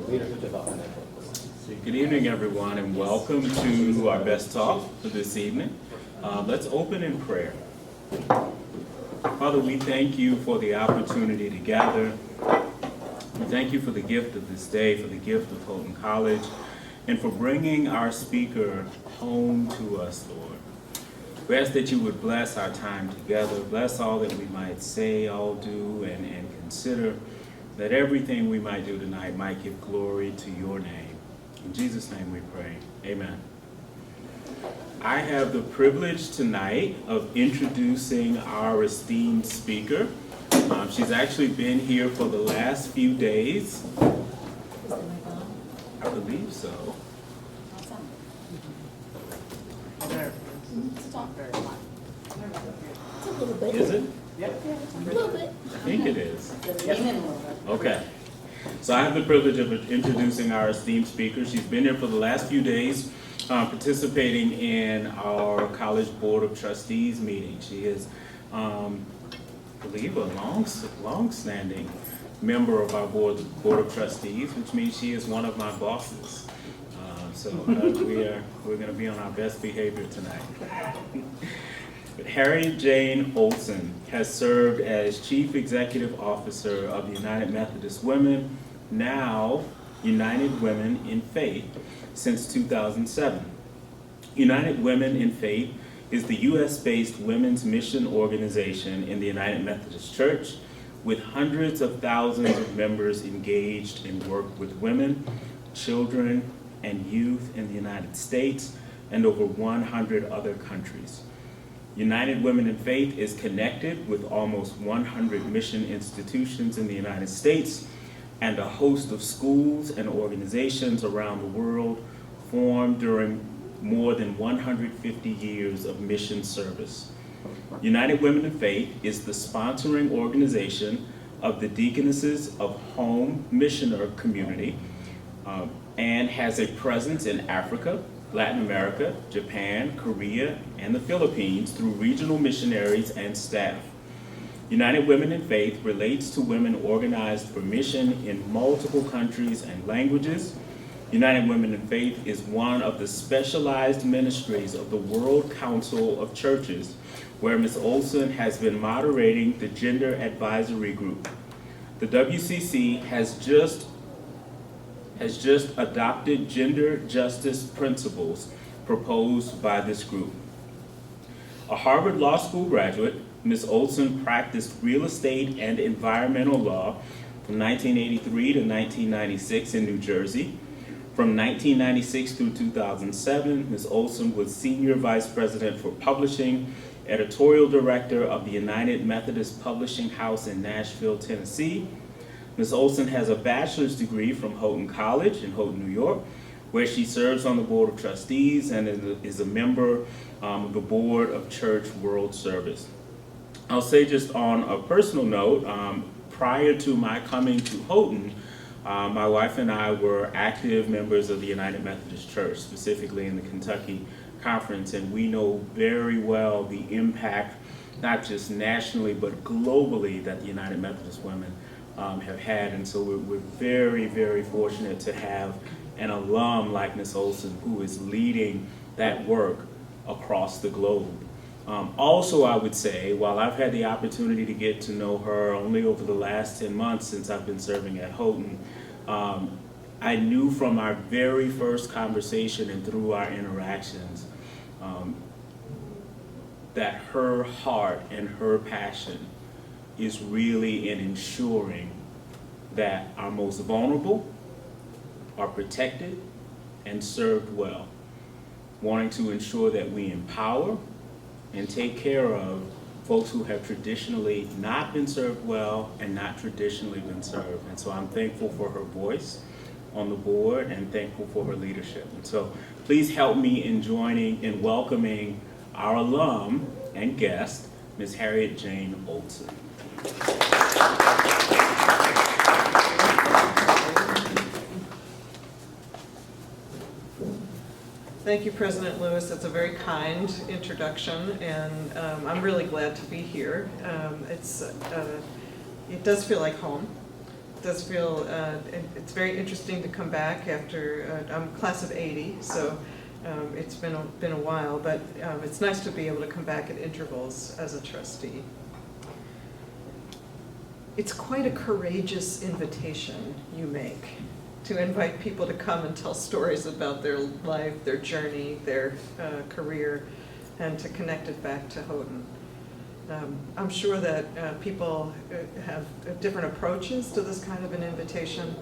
Good evening, everyone, and welcome to our best talk for this evening. Let's open in prayer. Father, we thank you for the opportunity to gather. We thank you for the gift of this day, for the gift of Houghton College, and for bringing our speaker home to us, Lord. We ask that you would bless our time together, bless all that we might say, all do, and consider, that everything we might do tonight might give glory to your name. In Jesus' name we pray. Amen. I have the privilege tonight of introducing our esteemed speaker. She's actually been here for the last few days. I believe so. Is it? Yep. A little bit. I think it is. Okay. So I have the privilege of introducing our esteemed speaker. She's been here for the last few days, participating in our College Board of Trustees meeting. She is, I believe, a long-standing member of our Board of Trustees, which means she is one of my bosses. We're going to be on our best behavior tonight. But Harriett Jane Olson has served as Chief Executive Officer of the United Methodist Women, now United Women in Faith, since 2007. United Women in Faith is the U.S.-based women's mission organization in the United Methodist Church, with hundreds of thousands of members engaged in work with women, children, and youth in the United States and over 100 other countries. United Women in Faith is connected with almost 100 mission institutions in the United States and a host of schools and organizations around the world formed during more than 150 years of mission service. United Women in Faith is the sponsoring organization of the Deaconesses of Home Missioner Community and has a presence in Africa, Latin America, Japan, Korea, and the Philippines through regional missionaries and staff. United Women in Faith relates to women organized for mission in multiple countries and languages. United Women in Faith is one of the specialized ministries of the World Council of Churches, where Ms. Olson has been moderating the Gender Advisory Group. The WCC has just adopted gender justice principles proposed by this group. A Harvard Law School graduate, Ms. Olson practiced real estate and environmental law from 1983 to 1996 in New Jersey. From 1996 through 2007, Ms. Olson was Senior Vice President for Publishing, Editorial Director of the United Methodist Publishing House in Nashville, Tennessee. Ms. Olson has a bachelor's degree from Houghton College in Houghton, New York, where she serves on the Board of Trustees and is a member of the Board of Church World Service. I'll say just on a personal note, prior to my coming to Houghton, my wife and I were active members of the United Methodist Church, specifically in the Kentucky Conference, and we know very well the impact, not just nationally, but globally, that the United Methodist Women have had. And so we're very, very fortunate to have an alum like Ms. Olson who is leading that work across the globe. Also, I would say, while I've had the opportunity to get to know her only over the last 10 months since I've been serving at Houghton, I knew from our very first conversation and through our interactions that her heart and her passion is really in ensuring that our most vulnerable are protected and served well, wanting to ensure that we empower and take care of folks who have traditionally not been served well and not traditionally been served. And so I'm thankful for her voice on the board and thankful for her leadership. And so please help me in joining and welcoming our alum and guest, Ms. Harriett Jane Olson. Thank you, President Lewis. That's a very kind introduction, and I'm really glad to be here. It does feel like home. does feel, it's very interesting to come back after, I'm class of '80, so it's been a while, but it's nice to be able to come back at intervals as a trustee. It's quite a courageous invitation you make to invite people to come and tell stories about their life, their journey, their career, and to connect it back to Houghton. I'm sure that people have different approaches to this kind of an invitation,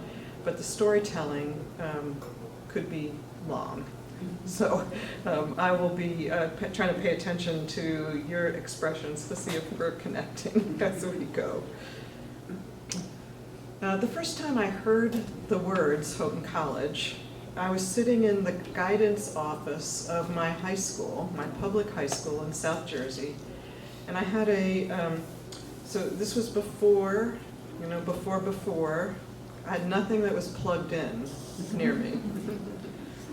but the storytelling could be long. So I will be trying to pay attention to your expressions to see if we're connecting as we go. The first time I heard the words Houghton College, I was sitting in the guidance office of my high school, my public high school in South Jersey. And I had so this was before, before, I had nothing that was plugged in near me.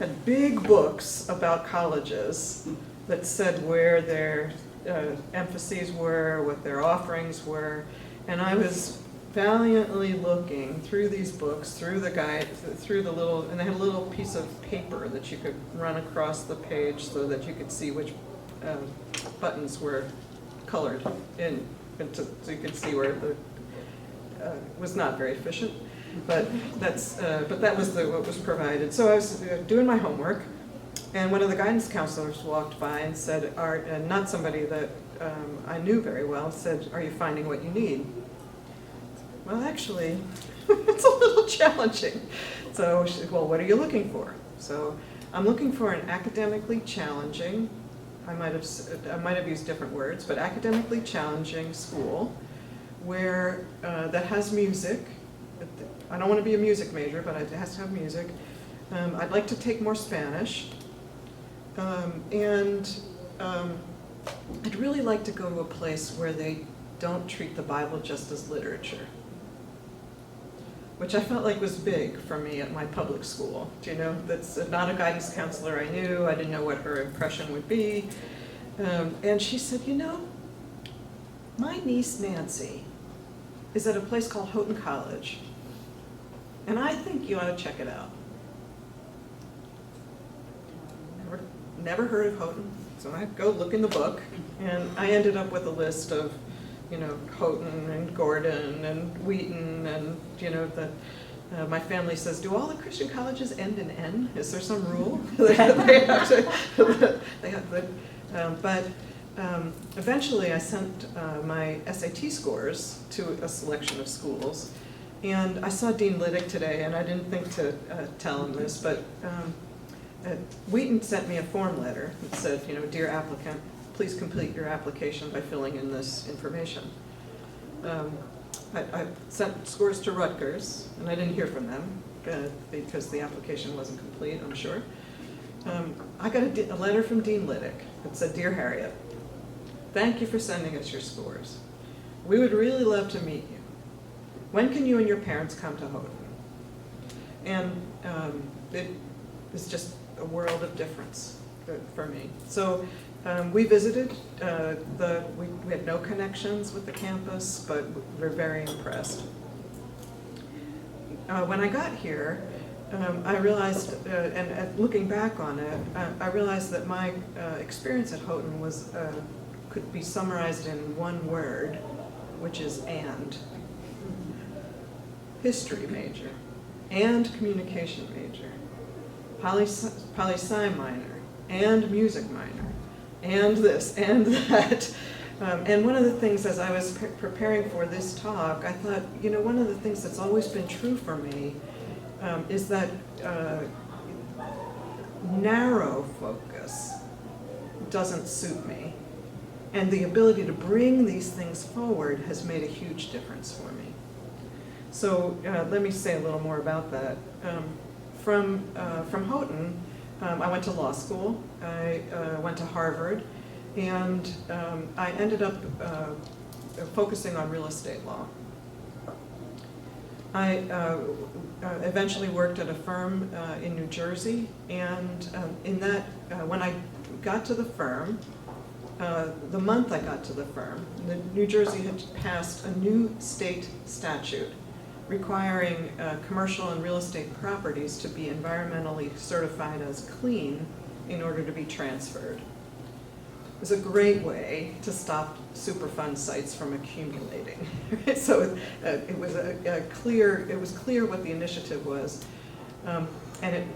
Had big books about colleges that said where their emphases were, what their offerings were, and I was valiantly looking through these books, through the guide, through the little, and they had a little piece of paper that you could run across the page so that you could see which buttons were colored in, so you could see where the was not very efficient, but that was what was provided. So I was doing my homework, and one of the guidance counselors walked by and said, not somebody that I knew very well, said, "Are you finding what you need?" Well, actually, it's a little challenging. So she said, "Well, what are you looking for?" So I'm looking for an academically challenging, I might have used different words, but academically challenging school where that has music. I don't want to be a music major, but it has to have music. I'd like to take more Spanish, and I'd really like to go to a place where they don't treat the Bible just as literature, which I felt like was big for me at my public school. That's not a guidance counselor I knew. I didn't know what her impression would be. And she said, my niece Nancy is at a place called Houghton College, and I think you ought to check it out. Never heard of Houghton, so I go look in the book, and I ended up with a list of Houghton and Gordon and Wheaton and, my family says, do all the Christian colleges end in N? Is there some rule? They have to, but eventually I sent my SAT scores to a selection of schools, and I saw Dean Liddick today, and I didn't think to tell him this, but Wheaton sent me a form letter that said, dear applicant, please complete your application by filling in this information. I sent scores to Rutgers, and I didn't hear from them because the application wasn't complete, I'm sure. I got a letter from Dean Liddick that said, Dear Harriett, thank you for sending us your scores. We would really love to meet you. When can you and your parents come to Houghton? And it was just a world of difference for me. So we visited, we had no connections with the campus, but we're very impressed. When I got here, I realized, and looking back on it, I realized that my experience at Houghton could be summarized in one word, which is and. History major, and communication major, poli-sci minor, and music minor, and this, and that. And one of the things, as I was preparing for this talk, I thought, one of the things that's always been true for me is that narrow focus doesn't suit me. And the ability to bring these things forward has made a huge difference for me. So let me say a little more about that. From Houghton, I went to law school. I went to Harvard, and I ended up focusing on real estate law. I eventually worked at a firm in New Jersey, and in that, when I got to the firm, the month I got to the firm, New Jersey had passed a new state statute requiring commercial and real estate properties to be environmentally certified as clean in order to be transferred. It was a great way to stop Superfund sites from accumulating. So it was clear what the initiative was, and it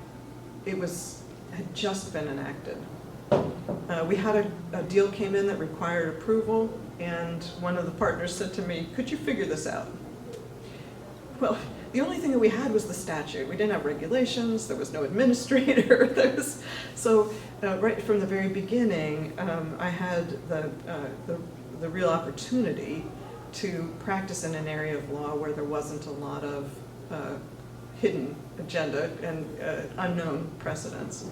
had just been enacted. We had a deal came in that required approval, and one of the partners said to me, "Could you figure this out?" Well, the only thing that we had was the statute. We didn't have regulations, there was no administrator. So right from the very beginning, I had the real opportunity to practice in an area of law where there wasn't a lot of hidden agenda and unknown precedents.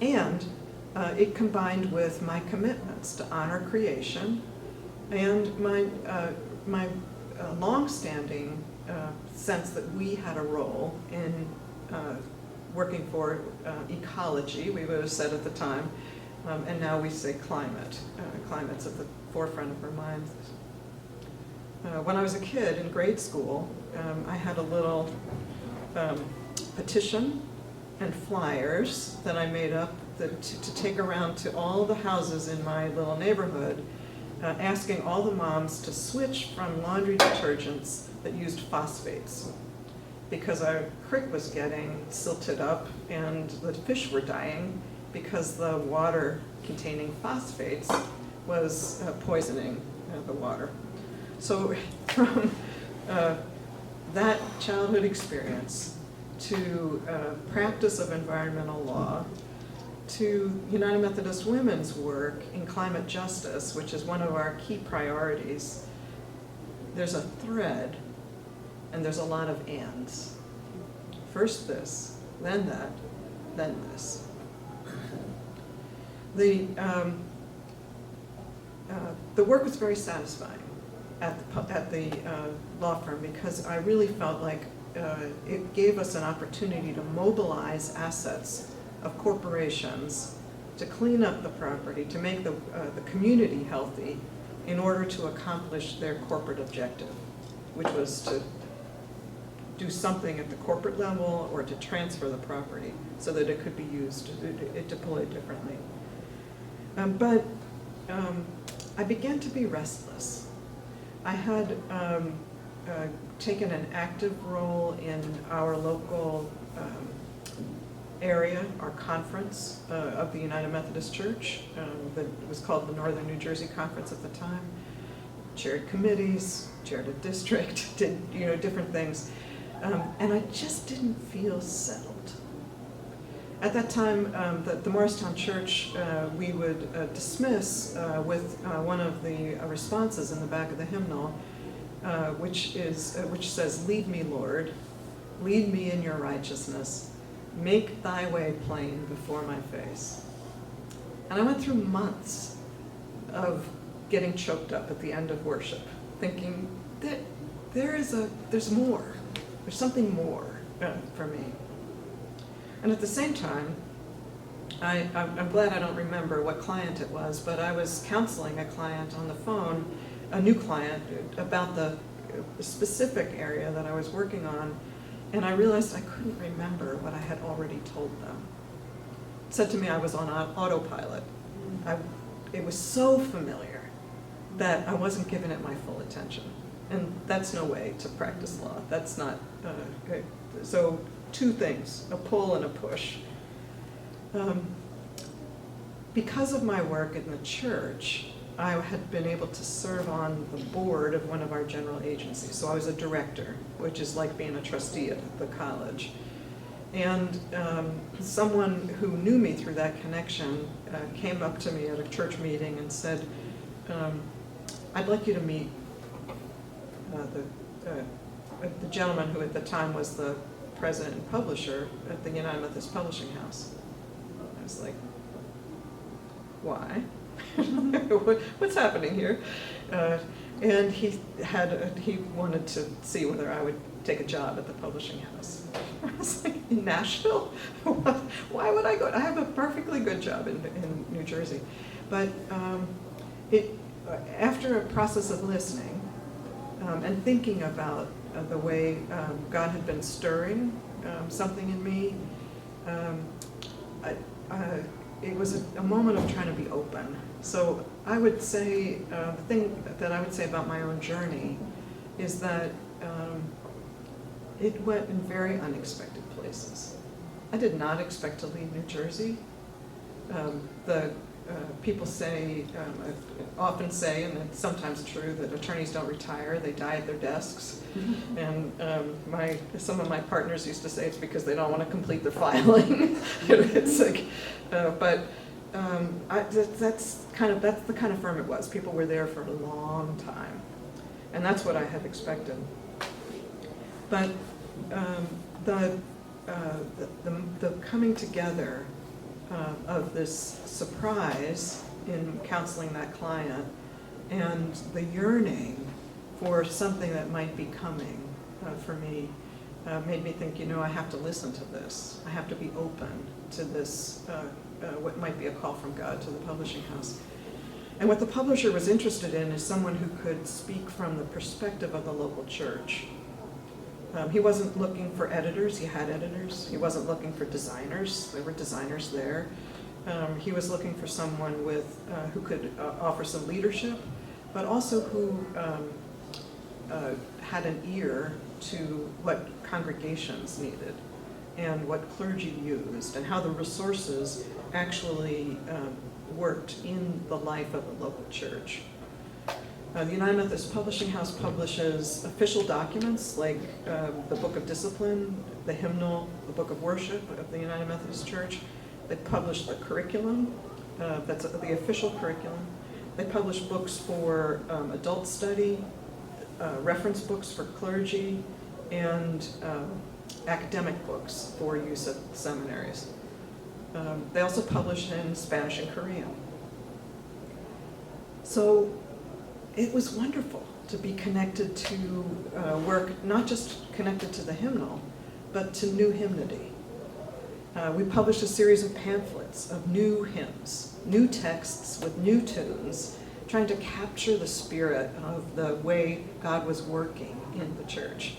And it combined with my commitments to honor creation and my long-standing sense that we had a role in working for ecology, we would have said at the time, and now we say climate. Climate's at the forefront of our minds. When I was a kid in grade school, I had a little petition and flyers that I made up to take around to all the houses in my little neighborhood, asking all the moms to switch from laundry detergents that used phosphates, because our creek was getting silted up and the fish were dying because the water containing phosphates was poisoning the water. So from that childhood experience to practice of environmental law, to United Methodist Women's work in climate justice, which is one of our key priorities, there's a thread and there's a lot of ands. First this, then that, then this. The work was very satisfying at the law firm, because I really felt like it gave us an opportunity to mobilize assets of corporations to clean up the property, to make the community healthy in order to accomplish their corporate objective, which was to do something at the corporate level or to transfer the property so that it could be used, deployed differently. But I began to be restless. I had taken an active role in our local area, our conference of the United Methodist Church, that was called the Northern New Jersey Conference at the time. Chaired committees, chaired a district, did different things, and I just didn't feel settled. At that time, the Morristown Church, we would dismiss with one of the responses in the back of the hymnal, which says, "Lead me, Lord, lead me in your righteousness. Make thy way plain before my face." And I went through months of getting choked up at the end of worship, thinking that there's more, there's something more for me. And at the same time, I'm glad I don't remember what client it was, but I was counseling a client on the phone, a new client, about the specific area that I was working on, and I realized I couldn't remember what I had already told them. It said to me I was on autopilot. It was so familiar that I wasn't giving it my full attention. And that's no way to practice law. That's not good. So two things, a pull and a push. Because of my work in the church, I had been able to serve on the board of one of our general agencies. So I was a director, which is like being a trustee at the college. And someone who knew me through that connection came up to me at a church meeting and said, "I'd like you to meet the gentleman who at the time was the president and publisher at the United Methodist Publishing House." I was like, "Why? What's happening here?" And he wanted to see whether I would take a job at the publishing house. I was like, "In Nashville? Why would I go? I have a perfectly good job in New Jersey." But after a process of listening and thinking about the way God had been stirring something in me. It was a moment of trying to be open. So I would say, the thing that I would say about my own journey is that it went in very unexpected places. I did not expect to leave New Jersey. People say, often say, and it's sometimes true, that attorneys don't retire, they die at their desks. And some of my partners used to say it's because they don't want to complete their filing. It's like, that's the kind of firm it was. People were there for a long time. And that's what I had expected. But the coming together of this surprise in counseling that client and the yearning for something that might be coming for me made me think, I have to listen to this. I have to be open to this, what might be a call from God to the publishing house. And what the publisher was interested in is someone who could speak from the perspective of the local church. He wasn't looking for editors. He had editors. He wasn't looking for designers. There were designers there. He was looking for someone who could offer some leadership, but also who had an ear to what congregations needed and what clergy used and how the resources actually worked in the life of a local church. The United Methodist Publishing House publishes official documents like the Book of Discipline, the hymnal, the Book of Worship of the United Methodist Church. They publish the curriculum, that's the official curriculum. They publish books for adult study, reference books for clergy, and academic books for use at seminaries. They also publish in Spanish and Korean. So it was wonderful to be connected to work, not just connected to the hymnal, but to new hymnody. We published a series of pamphlets of new hymns, new texts with new tunes, trying to capture the spirit of the way God was working in the church.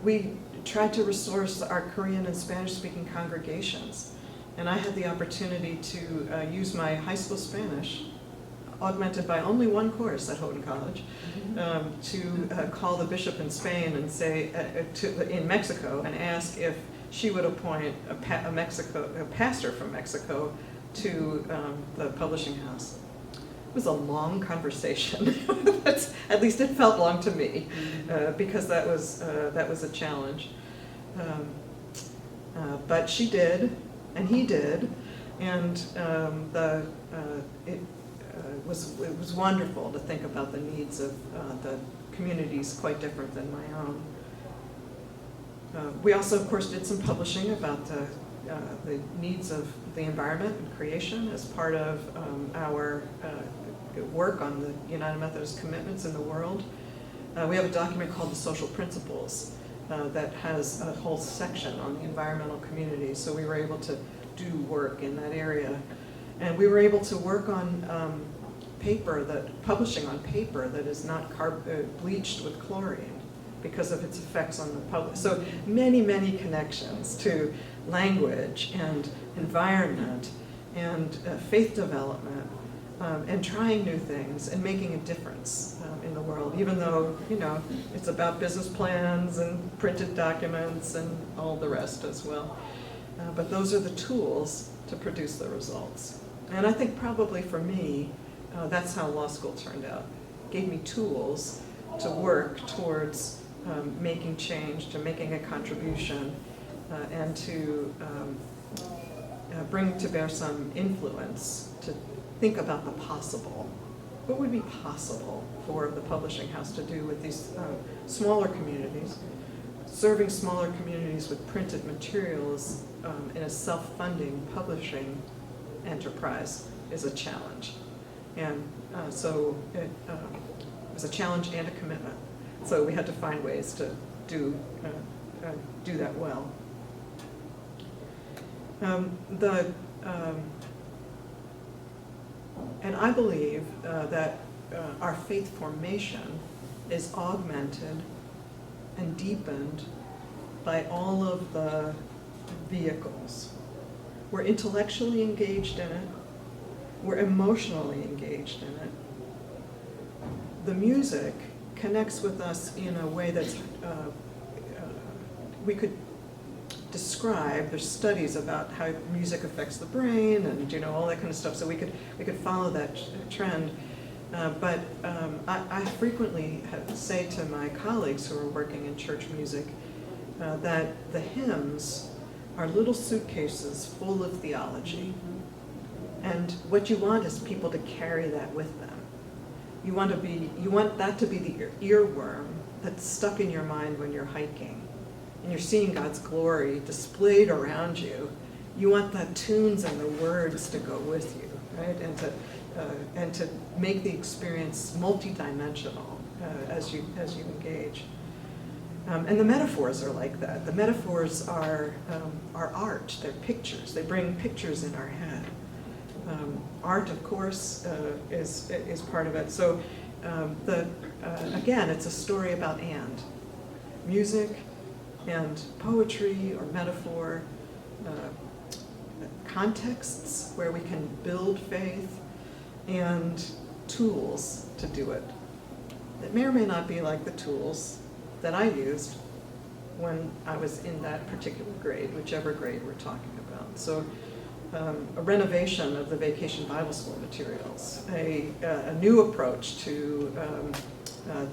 We tried to resource our Korean and Spanish-speaking congregations, and I had the opportunity to use my high school Spanish, augmented by only one course at Houghton College, to call the bishop in Spain and say, in Mexico, and ask if she would appoint a pastor from Mexico to the publishing house. It was a long conversation. At least it felt long to me, because that was a challenge. But she did, and he did, and it was wonderful to think about the needs of the communities quite different than my own. We also, of course, did some publishing about the needs of the environment and creation as part of our work on the United Methodist commitments in the world. We have a document called The Social Principles that has a whole section on the environmental community, so we were able to do work in that area. And we were able to work on publishing on paper that is not bleached with chlorine because of its effects on the public. So many, many connections to language and environment and faith development and trying new things and making a difference in the world, even though, it's about business plans and printed documents and all the rest as well. But those are the tools to produce the results. And I think probably for me, that's how law school turned out. It gave me tools to work towards making change, to making a contribution, and to bring to bear some influence, to think about the possible. What would be possible for the publishing house to do with these smaller communities? Serving smaller communities with printed materials in a self-funding publishing enterprise is a challenge. And so it was a challenge and a commitment. So we had to find ways to do that well. And I believe that our faith formation is augmented and deepened by all of the vehicles. We're intellectually engaged in it. We're emotionally engaged in it. The music connects with us in a way that's, we could describe. There's studies about how music affects the brain and, all that kind of stuff, so we could follow that trend. But I frequently say to my colleagues who are working in church music that the hymns are little suitcases full of theology. And what you want is people to carry that with them. You want that to be the earworm that's stuck in your mind when you're hiking and you're seeing God's glory displayed around you. You want the tunes and the words to go with you, right? And to make the experience multidimensional as you engage. And the metaphors are like that. The metaphors are art. They're pictures. They bring pictures in our head. Art, of course, is part of it. So again, it's a story about and. Music and poetry or metaphor, contexts where we can build faith, and tools to do it. That may or may not be like the tools that I used when I was in that particular grade, whichever grade we're talking about. So a renovation of the Vacation Bible School materials, a new approach to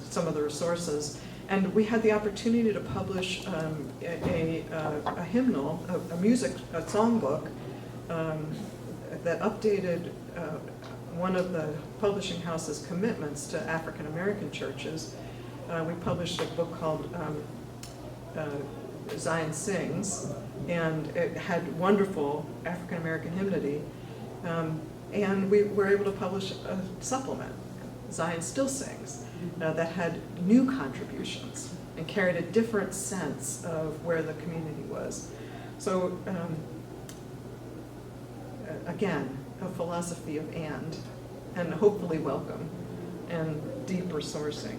some of the resources. And we had the opportunity to publish a hymnal, a songbook that updated one of the publishing house's commitments to African American churches. We published a book called Zion Sings, and it had wonderful African American hymnody. And we were able to publish a supplement, Zion Still Sings, that had new contributions and carried a different sense of where the community was. So again, a philosophy of and hopefully welcome, and deep resourcing.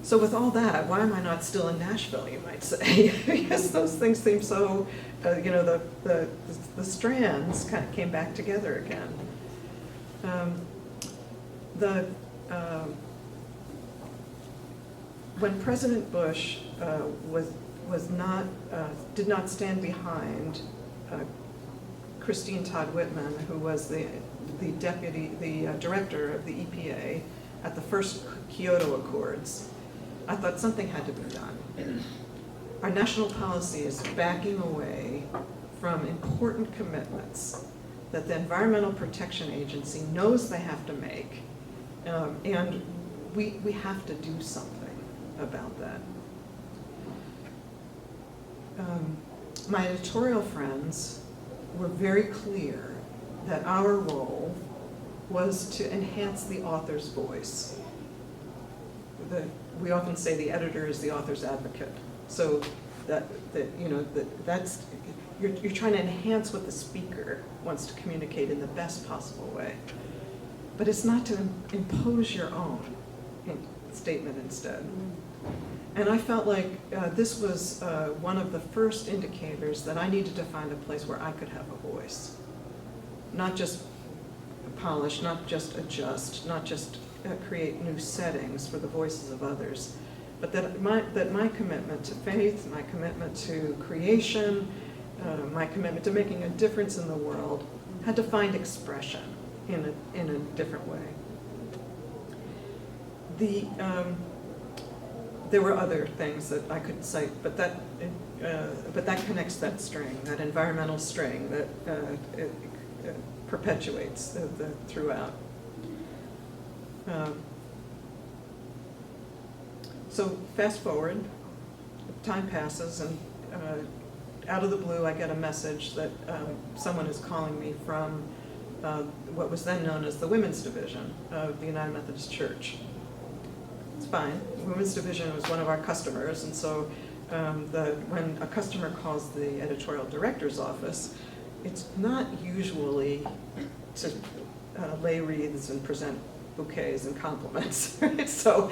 So with all that, why am I not still in Nashville, you might say? Because those things seem so, the strands kind of came back together again. When President Bush did not stand behind Christine Todd Whitman, who was the director of the EPA at the first Kyoto Accords, I thought something had to be done. Our national policy is backing away from important commitments that the Environmental Protection Agency knows they have to make, and we have to do something about that. My editorial friends were very clear that our role was to enhance the author's voice. We often say the editor is the author's advocate. So that's you're trying to enhance what the speaker wants to communicate in the best possible way. But it's not to impose your own statement instead. And I felt like this was one of the first indicators that I needed to find a place where I could have a voice. Not just polish, not just adjust, not just create new settings for the voices of others, but that my commitment to faith, my commitment to creation, my commitment to making a difference in the world had to find expression in a different way. There were other things that I could cite, but that connects that string, that environmental string that it perpetuates throughout. So fast forward, time passes, and out of the blue I get a message that someone is calling me from what was then known as the Women's Division of the United Methodist Church. It's fine. The Women's Division was one of our customers, and so when a customer calls the editorial director's office, it's not usually to lay wreaths and present bouquets and compliments, right? So,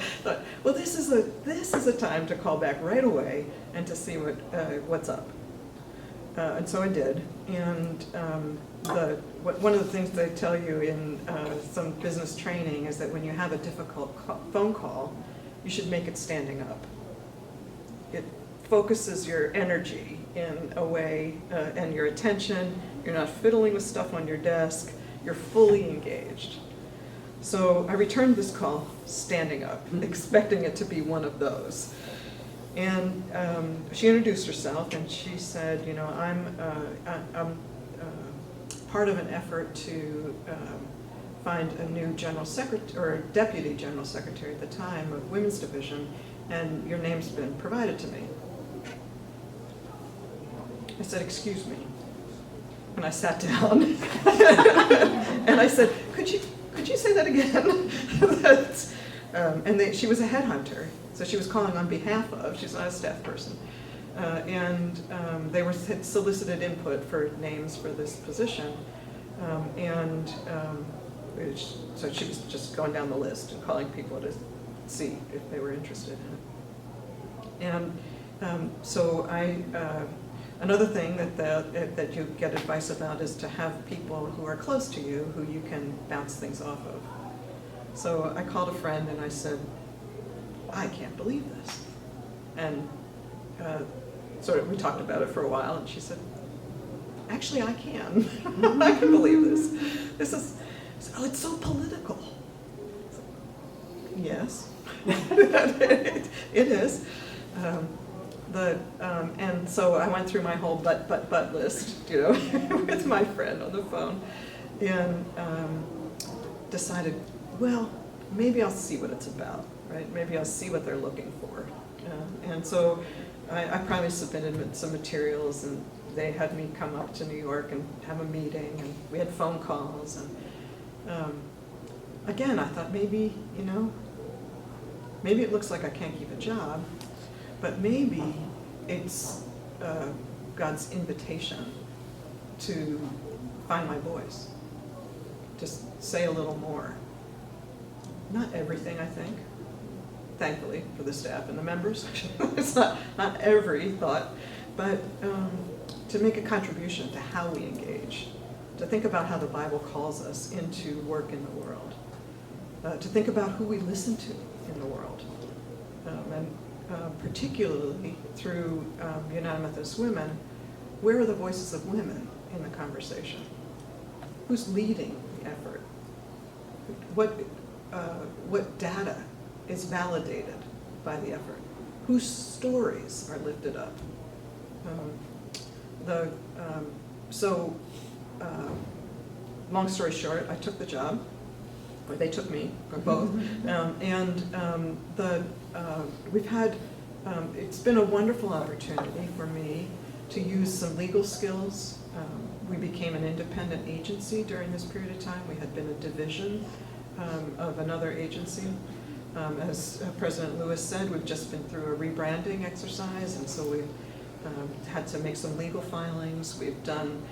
well, this is a time to call back right away and to see what's up. And so I did. And one of the things they tell you in some business training is that when you have a difficult phone call, you should make it standing up. It focuses your energy in a way, and your attention. You're not fiddling with stuff on your desk. You're fully engaged. So I returned this call standing up, expecting it to be one of those. And she introduced herself, and she said, you know, I'm part of an effort to find a new general secretary, or deputy general secretary at the time of Women's Division, and your name's been provided to me. I said, excuse me. And I sat down. And I said, could you say that again? She was a headhunter, so she was calling on behalf of, she's not a staff person. They had solicited input for names for this position. So she was just going down the list and calling people to see if they were interested in it. And so another thing that you get advice about is to have people who are close to you who you can bounce things off of. So I called a friend and I said, I can't believe this. And we talked about it for a while, and she said, actually I can. I can believe this. It's so political. Yes, it is. And so I went through my whole but list, you know, with my friend on the phone, and decided, well, maybe I'll see what it's about, right? Maybe I'll see what they're looking for. And so I probably submitted some materials, and they had me come up to New York and have a meeting, and we had phone calls. And again, I thought maybe, you know, maybe it looks like I can't keep a job, but maybe it's God's invitation to find my voice, just say a little more. Not everything, I think, thankfully for the staff and the members. It's not every thought, but to make a contribution to how we engage, to think about how the Bible calls us into work in the world, to think about who we listen to in the world, and particularly through United Methodist Women, where are the voices of women in the conversation? Who's leading the effort? What data is validated by the effort? Whose stories are lifted up? Long story short, I took the job, or they took me, or both, we've had, it's been a wonderful opportunity for me to use some legal skills. We became an independent agency during this period of time. We had been a division of another agency. As President Lewis said, we've just been through a rebranding exercise, and so we've had to make some legal filings. We've done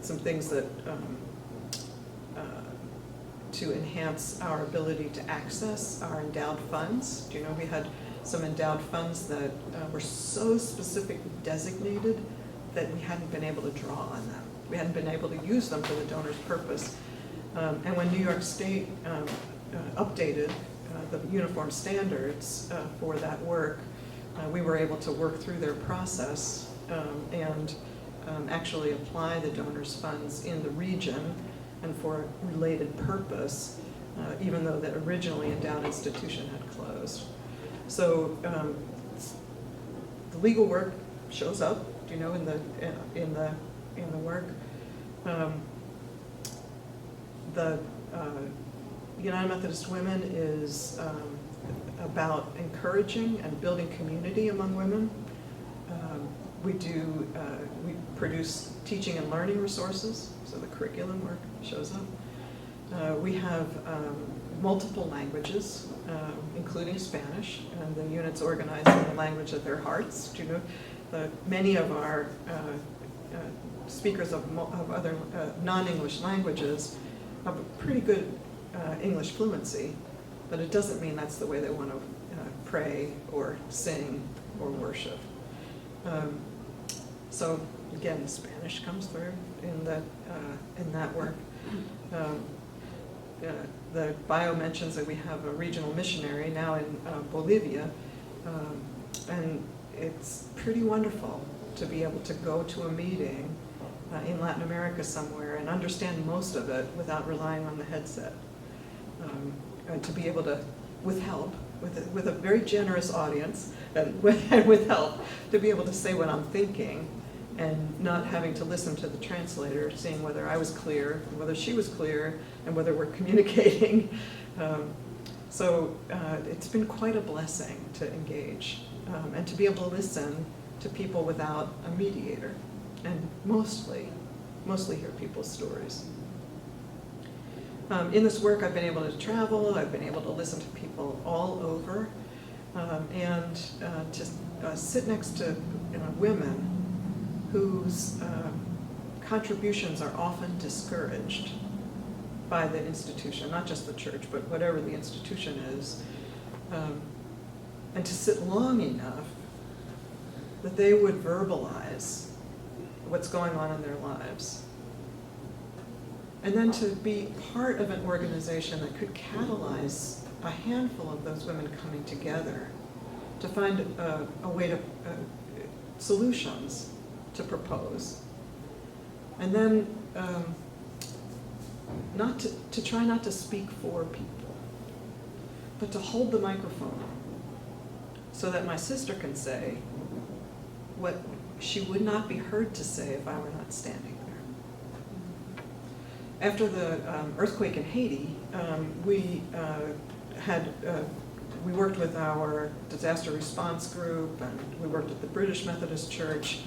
some things that to enhance our ability to access our endowed funds. Do you know we had some endowed funds that were so specifically designated that we hadn't been able to draw on them. We hadn't been able to use them for the donor's purpose. And when New York State updated the uniform standards for that work, we were able to work through their process and actually apply the donor's funds in the region and for a related purpose, even though that originally endowed institution had closed. So the legal work shows up, you know, in the work. The United Methodist Women is about encouraging and building community among women. We produce teaching and learning resources, so the curriculum work shows up. We have multiple languages, including Spanish, and the unit's organized in the language of their hearts. Do you know, many of our speakers of other non-English languages a pretty good English fluency, but it doesn't mean that's the way they want to pray or sing or worship. So again, Spanish comes through in that work. The bio mentions that we have a regional missionary now in Bolivia, and it's pretty wonderful to be able to go to a meeting in Latin America somewhere and understand most of it without relying on the headset. And to be able to, with help, with a very generous audience, and with help, to be able to say what I'm thinking and not having to listen to the translator, seeing whether I was clear, whether she was clear, and whether we're communicating. So it's been quite a blessing to engage and to be able to listen to people without a mediator, and mostly hear people's stories. In this work, I've been able to travel, I've been able to listen to people all over, and to sit next to women whose contributions are often discouraged by the institution, not just the church, but whatever the institution is, and to sit long enough that they would verbalize what's going on in their lives. And then to be part of an organization that could catalyze a handful of those women coming together to find a way to, solutions to propose. And then to try not to speak for people, but to hold the microphone so that my sister can say what she would not be heard to say if I were not standing there. After the earthquake in Haiti, we worked with our disaster response group, and we worked at the British Methodist Church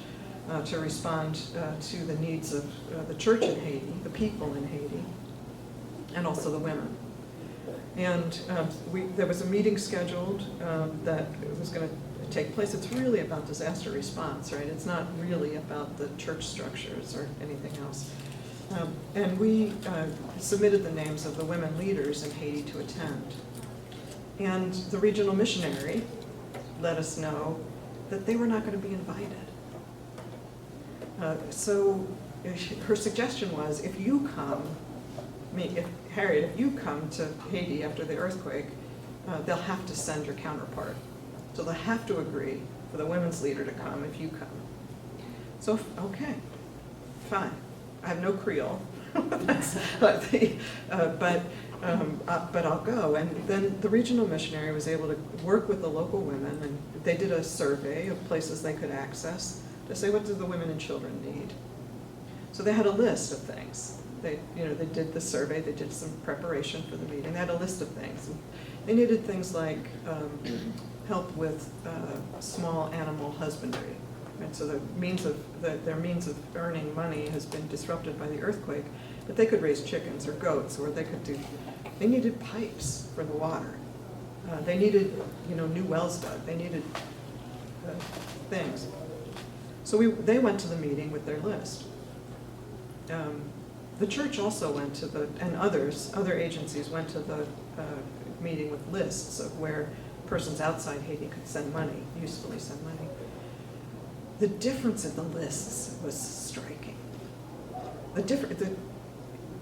to respond to the needs of the church in Haiti, the people in Haiti, and also the women. And there was a meeting scheduled that was going to take place. It's really about disaster response, right? It's not really about the church structures or anything else. And we submitted the names of the women leaders in Haiti to attend. And the regional missionary let us know that they were not going to be invited. So her suggestion was, if you come, Harriett, if you come to Haiti after the earthquake, they'll have to send your counterpart. So they'll have to agree for the women's leader to come if you come. So, okay, fine. I have no Creole, but I'll go. And then the regional missionary was able to work with the local women, and they did a survey of places they could access to say, what do the women and children need? So they had a list of things. They did the survey, they did some preparation for the meeting, they had a list of things. They needed things like help with small animal husbandry. Right? So their means of earning money has been disrupted by the earthquake, but they could raise chickens or goats, or they needed pipes for the water. They needed, new wells dug. They needed things. So they went to the meeting with their list. The church also went to and other agencies went to the meeting with lists of where persons outside Haiti could send money, usefully send money. The difference in the lists was striking.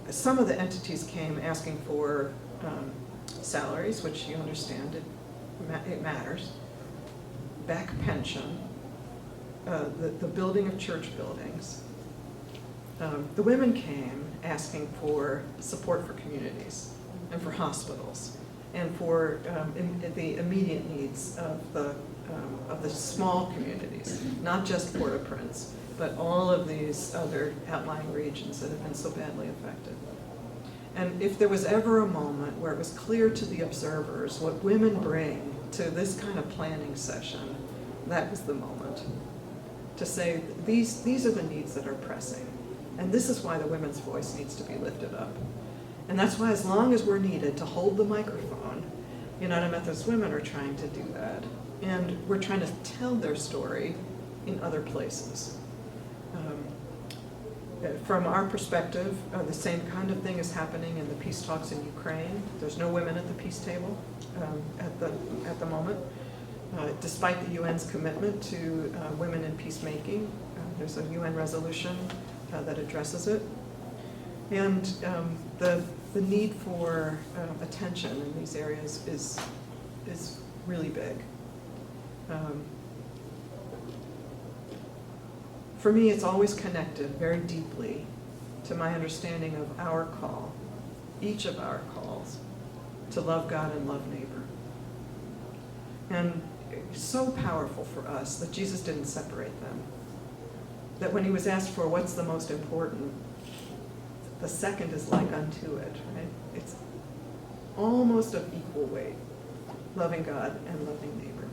Some of the entities came asking for salaries, which you understand, it matters, back pension, the building of church buildings. The women came asking for support for communities and for hospitals and for the immediate needs of the small communities, not just Port-au-Prince, but all of these other outlying regions that have been so badly affected. And if there was ever a moment where it was clear to the observers what women bring to this kind of planning session, that was the moment to say, these are the needs that are pressing. And this is why the women's voice needs to be lifted up. And that's why, as long as we're needed to hold the microphone, United Methodist Women are trying to do that. And we're trying to tell their story in other places. From our perspective, the same kind of thing is happening in the peace talks in Ukraine. There's no women at the peace table at the moment. Despite the UN's commitment to women in peacemaking, there's a UN resolution that addresses it. And the need for attention in these areas is really big. For me, it's always connected very deeply to my understanding of our call, each of our calls, to love God and love neighbor. And it's so powerful for us that Jesus didn't separate them. That when he was asked for what's the most important, the second is like unto it, right? It's almost of equal weight, loving God and loving neighbor.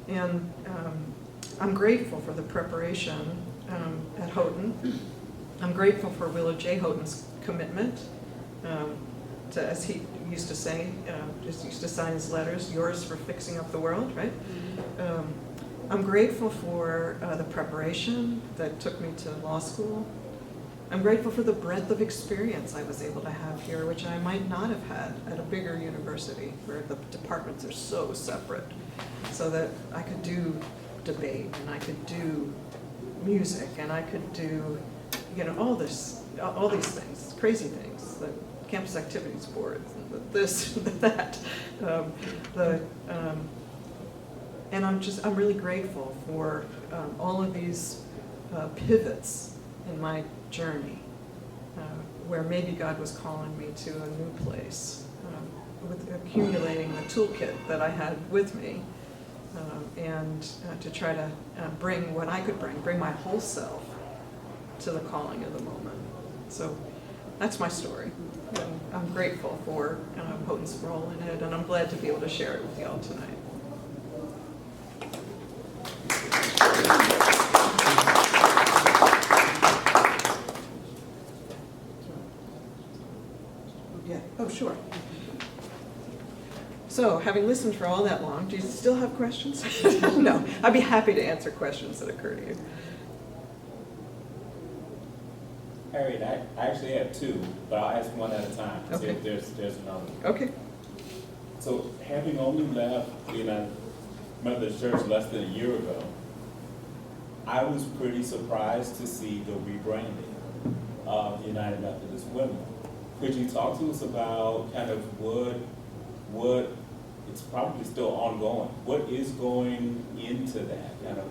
And I'm grateful for the preparation at Houghton. I'm grateful for Willow J. Houghton's commitment to, as he used to say, just used to sign his letters, yours for fixing up the world, right? I'm grateful for the preparation that took me to law school. I'm grateful for the breadth of experience I was able to have here, which I might not have had at a bigger university where the departments are so separate, so that I could do debate and I could do music and I could do, all these things, crazy things, the campus activities board, this, that, and I'm really grateful for all of these pivots in my journey, where maybe God was calling me to a new place, with accumulating the toolkit that I had with me, and to try to bring what I could bring my whole self to the calling of the moment. So that's my story. And I'm grateful for Houghton's role in it, and I'm glad to be able to share it with y'all tonight. Yeah. Oh, sure. So, having listened for all that long, do you still have questions? No, I'd be happy to answer questions that occur to you. Harriet, I actually have two, but I'll ask one at a time. Okay. See if there's another. Okay. So, having only left the United Methodist Church less than a year ago, I was pretty surprised to see the rebranding of the United Methodist Women. Could you talk to us about kind of what it's probably still ongoing, what is going into that kind of,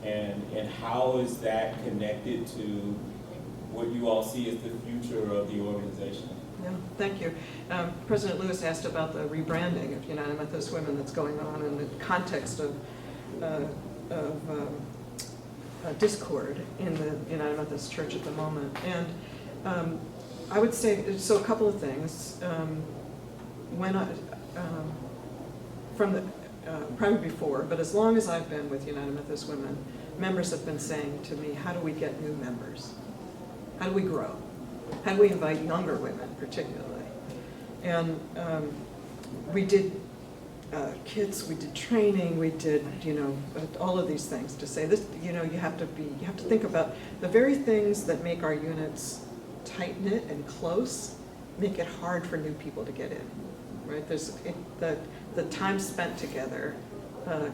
and how is that connected to what you all see as the future of the organization? Yeah, thank you. President Lewis asked about the rebranding of United Methodist Women that's going on in the context of discord in the United Methodist Church at the moment. And I would say, so a couple of things. When I, from the, probably before, but as long as I've been with United Methodist Women, members have been saying to me, how do we get new members? How do we grow? How do we invite younger women, particularly? And we did kits, we did training, we did, all of these things to say this, you have to think about the very things that make our units tight-knit and close, make it hard for new people to get in, right? The time spent together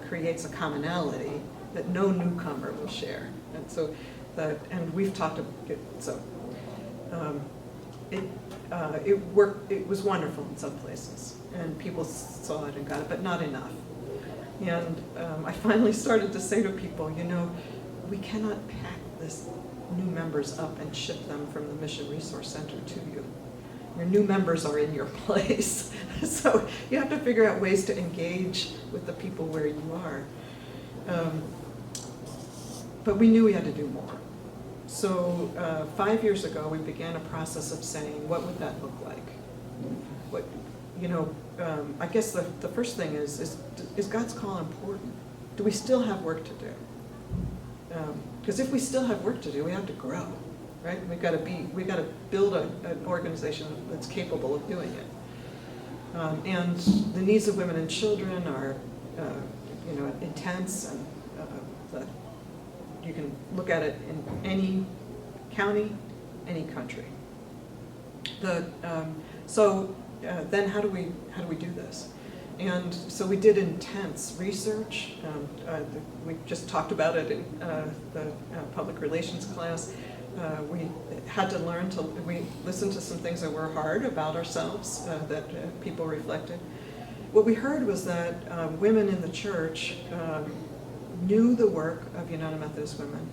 creates a commonality that no newcomer will share. And so, and we've talked about it, so it worked, it was wonderful in some places, and people saw it and got it, but not enough. And I finally started to say to people, we cannot pack this new members up and ship them from the Mission Resource Center to you. Your new members are in your place. So you have to figure out ways to engage with the people where you are. But we knew we had to do more. So 5 years ago, we began a process of saying, what would that look like? What, I guess the first thing is God's call important? Do we still have work to do? Because if we still have work to do, we have to grow, right? We've got to build an organization that's capable of doing it. And the needs of women and children are, intense, and you can look at it in any county, any country. Then how do we do this? And so we did intense research. We just talked about it in the public relations class. We had to learn we listened to some things that were hard about ourselves that people reflected. What we heard was that women in the church knew the work of United Methodist Women.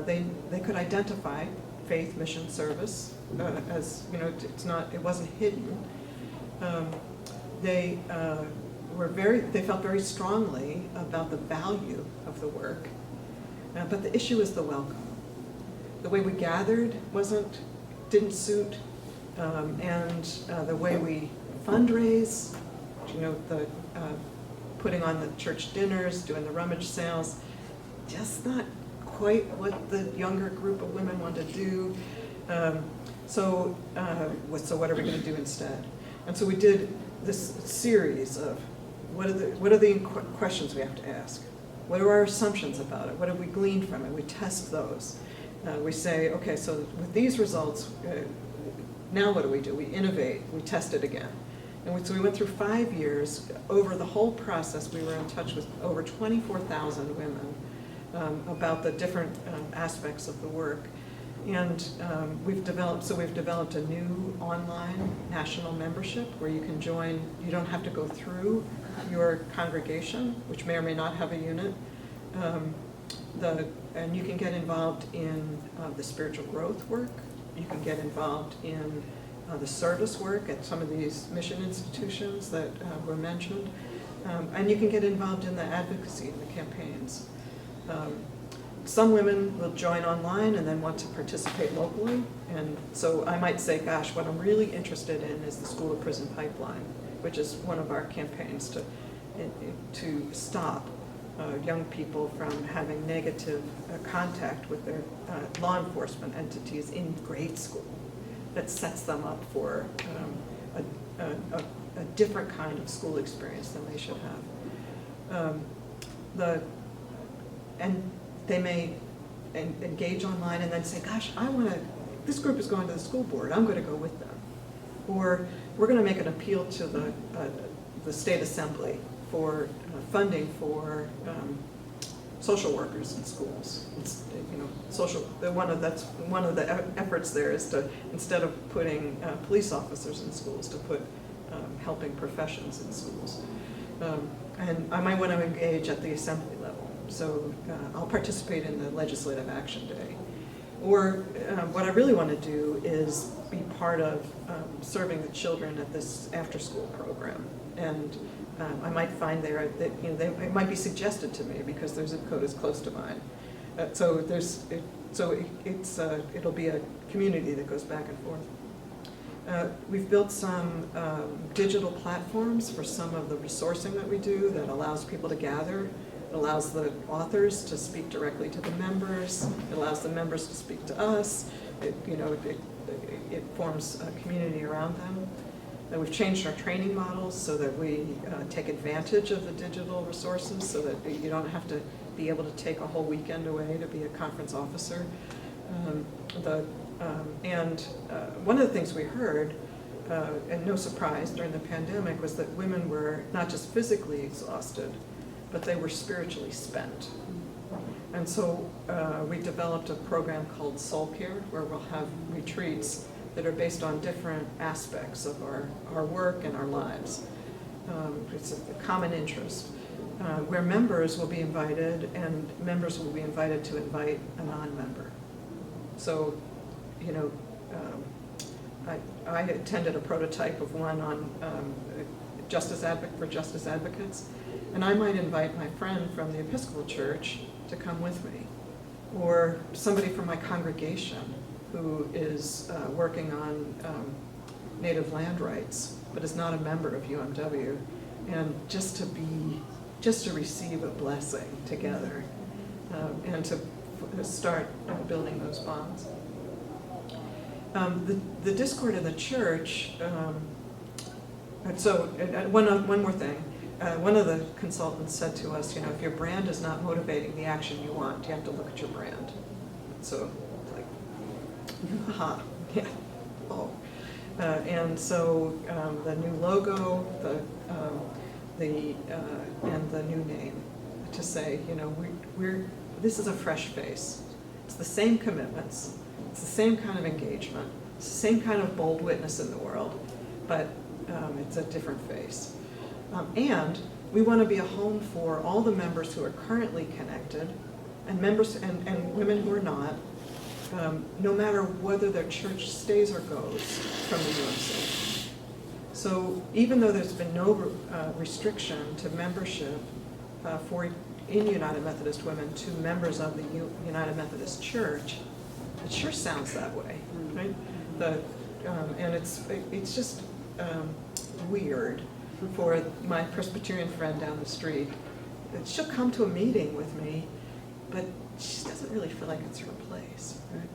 They could identify faith, mission, service as, it wasn't hidden. They felt very strongly about the value of the work, but the issue is the welcome. The way we gathered didn't suit, and the way we fundraise, the putting on the church dinners, doing the rummage sales, just not quite what the younger group of women want to do. So what are we going to do instead? And so we did this series of what are the questions we have to ask? What are our assumptions about it? What have we gleaned from it? We test those. We say, okay, so with these results, now what do? We innovate. We test it again. And so we went through 5 years. Over the whole process, we were in touch with over 24,000 women about the different aspects of the work. And we've developed a new online national membership where you can join. You don't have to go through your congregation, which may or may not have a unit. And you can get involved in the spiritual growth work. You can get involved in the service work at some of these mission institutions that were mentioned. And you can get involved in the advocacy and the campaigns. Some women will join online and then want to participate locally. And so I might say, gosh, what I'm really interested in is the School of Prison Pipeline, which is one of our campaigns to stop young people from having negative contact with their law enforcement entities in grade school. That sets them up for a different kind of school experience than they should have. And they may engage online and then say, gosh, this group is going to the school board, I'm going to go with them. Or we're going to make an appeal to the state assembly for funding for social workers in schools. It's, that's one of the efforts there is to, instead of putting police officers in schools, to put helping professions in schools. And I might want to engage at the assembly level. So I'll participate in the Legislative Action Day. Or what I really want to do is be part of serving the children at this after-school program. And I might find there that it might be suggested to me because their zip code is close to mine. It'll be a community that goes back and forth. We've built some digital platforms for some of the resourcing that we do that allows people to gather. It allows the authors to speak directly to the members. It allows the members to speak to us. It forms a community around them. And we've changed our training models so that we take advantage of the digital resources so that you don't have to be able to take a whole weekend away to be a conference officer. One of the things we heard, and no surprise during the pandemic, was that women were not just physically exhausted, but they were spiritually spent. And so we developed a program called Soul Care, where we'll have retreats that are based on different aspects of our work and our lives. It's a common interest, where members will be invited, and members will be invited to invite a non-member. So, I attended a prototype of one on justice advocates, and I might invite my friend from the Episcopal Church to come with me, or somebody from my congregation who is working on native land rights, but is not a member of UMW, and just to receive a blessing together, and to start building those bonds. The discord in the church. One more thing. One of the consultants said to us, if your brand is not motivating the action you want, you have to look at your brand. So, Aha, yeah, oh. And so the new logo, and the new name, to say, you know, this is a fresh face. It's the same commitments, it's the same kind of engagement, it's the same kind of bold witness in the world, but it's a different face. And we want to be a home for all the members who are currently connected, and members and women who are not, no matter whether their church stays or goes from the UMC. So even though there's been no restriction to membership in United Methodist Women to members of the United Methodist Church, it sure sounds that way, right? And it's just weird for my Presbyterian friend down the street. She'll come to a meeting with me, but she doesn't really feel like it's her place, right?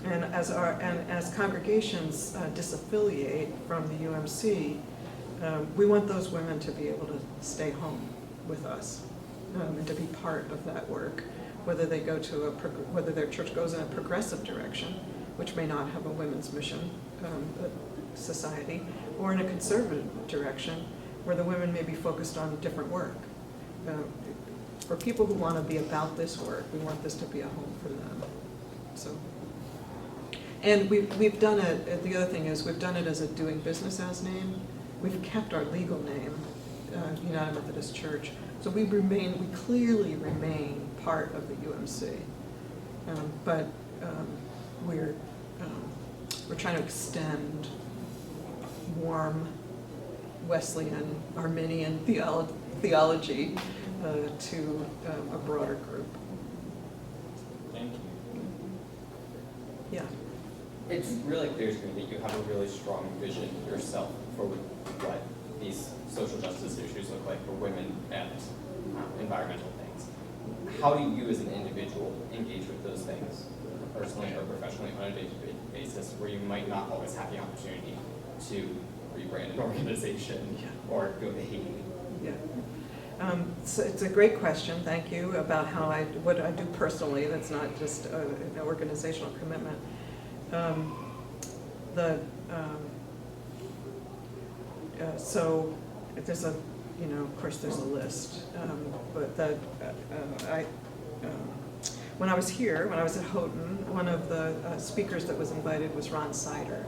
And as congregations disaffiliate from the UMC, we want those women to be able to stay home with us and to be part of that work, whether they go to whether their church goes in a progressive direction, which may not have a women's mission society, or in a conservative direction, where the women may be focused on different work. For people who want to be about this work, we want this to be a home for them. So, and we've done it. The other thing is we've done it as a doing business as name. We've kept our legal name, United Methodist Church. So we clearly remain part of the UMC, but we're trying to extend warm Wesleyan Arminian theology to a broader group. Thank you. Yeah. It's really clear to me that you have a really strong vision yourself for what these social justice issues look like for women and environmental things. How do you as an individual engage with those things, personally or professionally, on a day-to-day basis, where you might not always have the opportunity to rebrand an organization or go to Haiti? Yeah. So it's a great question, thank you, about what I do personally. That's not just an organizational commitment. So there's of course there's a list, but when I was here, when I was at Houghton, one of the speakers that was invited was Ron Sider.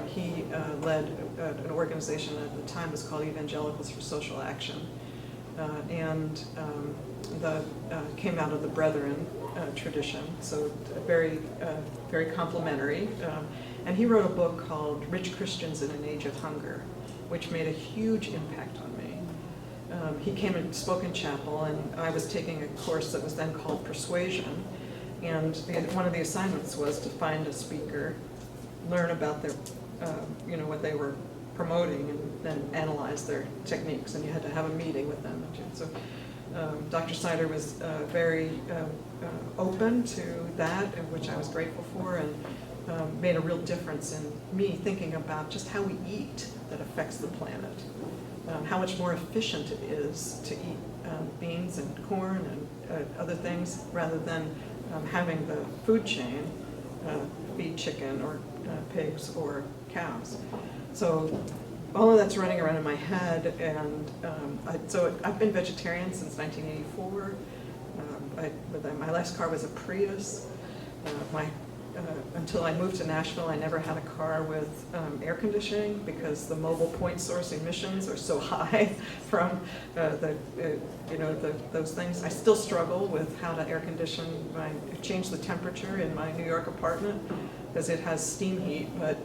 He led an organization at the time was called Evangelicals for Social Action, and came out of the Brethren tradition, so very complementary. And he wrote a book called Rich Christians in an Age of Hunger, which made a huge impact on me. He came and spoke in chapel, and I was taking a course that was then called Persuasion, and one of the assignments was to find a speaker, learn about their, what they were promoting, and then analyze their techniques, and you had to have a meeting with them. So Dr. Sider was very open to that, which I was grateful for, and made a real difference in me thinking about just how we eat that affects the planet. How much more efficient it is to eat beans and corn and other things rather than having the food chain feed chicken or pigs or cows. So all of that's running around in my head, and so I've been vegetarian since 1984. My last car was a Prius. Until I moved to Nashville, I never had a car with air conditioning because the mobile point source emissions are so high from those things. I still struggle with how to air condition. Change the temperature in my New York apartment because it has steam heat, but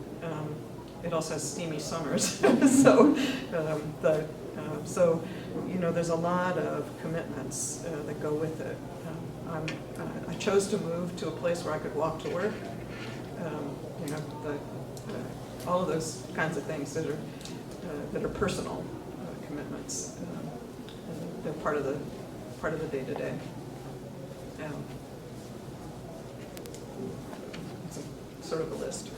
it also has steamy summers. So there's a lot of commitments that go with it. I chose to move to a place where I could walk to work. All of those kinds of things that are personal commitments. They're part of the day-to-day. It's sort of a list.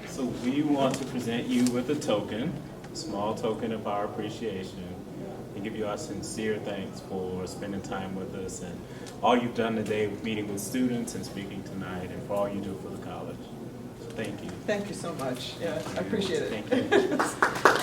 So we want to present you with a token. small token of our appreciation and give you our sincere thanks for spending time with us and all you've done today with meeting with students and speaking tonight and for all you do for the college. So thank you. Thank you so much. Yeah, I appreciate it. Thank you.